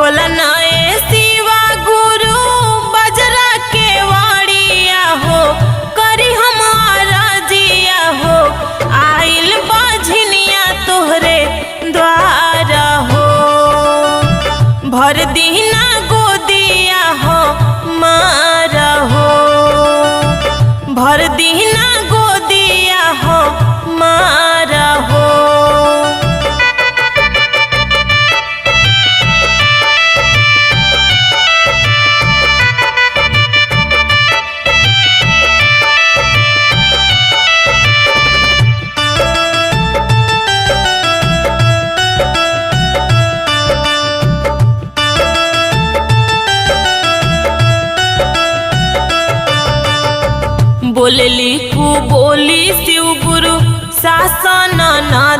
खोला नए शिवा गुरु बजरा के वाड़िया हो, करी हमारा जिया हो, आइल बाझनिया तोहरे द्वारा हो। भर दीना गोदिया हो मारा हो, भर दीना गोदिया हो मारा हो। बोले लिखू बोली शिव गुरु शासन ना